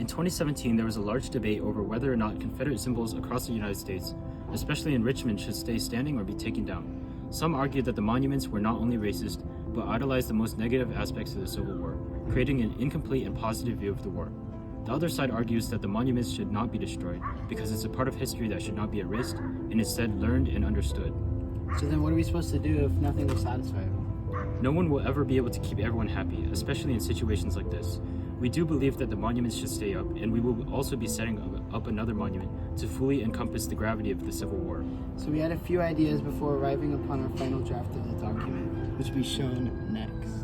In 2017, there was a large debate over whether or not Confederate symbols across the United States, especially in Richmond, should stay standing or be taken down. Some argued that the monuments were not only racist, but idolized the most negative aspects of the Civil War, creating an incomplete and positive view of the war. The other side argues that the monuments should not be destroyed because it's a part of history that should not be erased and instead learned and understood. So then what are we supposed to do if nothing will satisfy everyone? No one will ever be able to keep everyone happy, especially in situations like this. We do believe that the monuments should stay up, and we will also be setting up another monument to fully encompass the gravity of the Civil War. So we had a few ideas before arriving upon our final draft of the document, which will be shown next.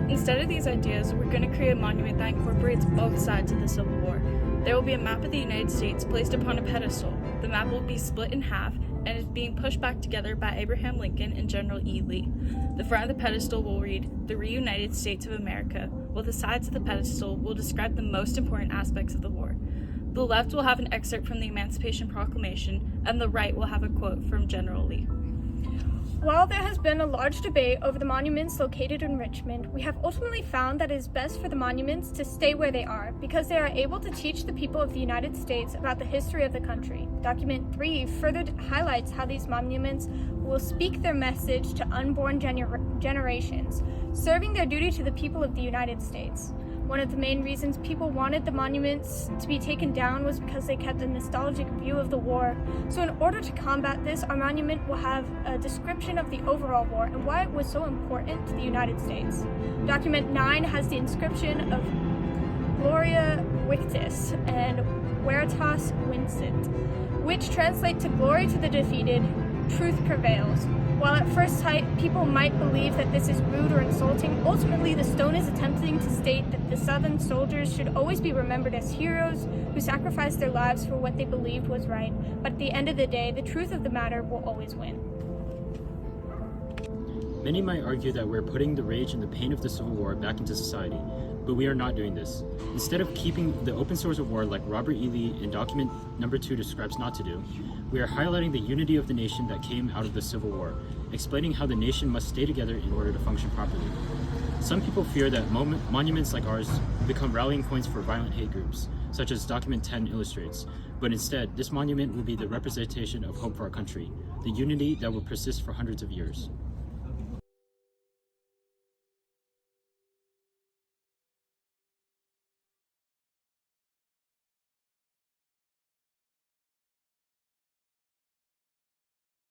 Instead of these ideas, we're going to create a monument that incorporates both sides of the Civil War. There will be a map of the United States placed upon a pedestal. The map will be split in half and is being pushed back together by Abraham Lincoln and General E. Lee. The front of the pedestal will read, "The Reunited States of America," while the sides of the pedestal will describe the most important aspects of the war. The left will have an excerpt from the Emancipation Proclamation, and the right will have a quote from General Lee. While there has been a large debate over the monuments located in Richmond, we have ultimately found that it is best for the monuments to stay where they are because they are able to teach the people of the United States about the history of the country. Document 3 further highlights how these monuments will speak their message to unborn generations, serving their duty to the people of the United States. One of the main reasons people wanted the monuments to be taken down was because they kept a nostalgic view of the war. So in order to combat this, our monument will have a description of the overall war and why it was so important to the United States. Document 9 has the inscription of Gloria Victis and Veritas Vincit, which translate to glory to the defeated, truth prevails. While at first sight, people might believe that this is rude or insulting, ultimately the stone is attempting to state that the Southern soldiers should always be remembered as heroes who sacrificed their lives for what they believed was right. But at the end of the day, the truth of the matter will always win. Many might argue that we're putting the rage and the pain of the Civil War back into society, but we are not doing this. Instead of keeping the open source of war like Robert E. Lee in document number 2 describes not to do, we are highlighting the unity of the nation that came out of the Civil War, explaining how the nation must stay together in order to function properly. Some people fear that monuments like ours become rallying points for violent hate groups, such as document 10 illustrates, but instead, this monument will be the representation of hope for our country, the unity that will persist for hundreds of years.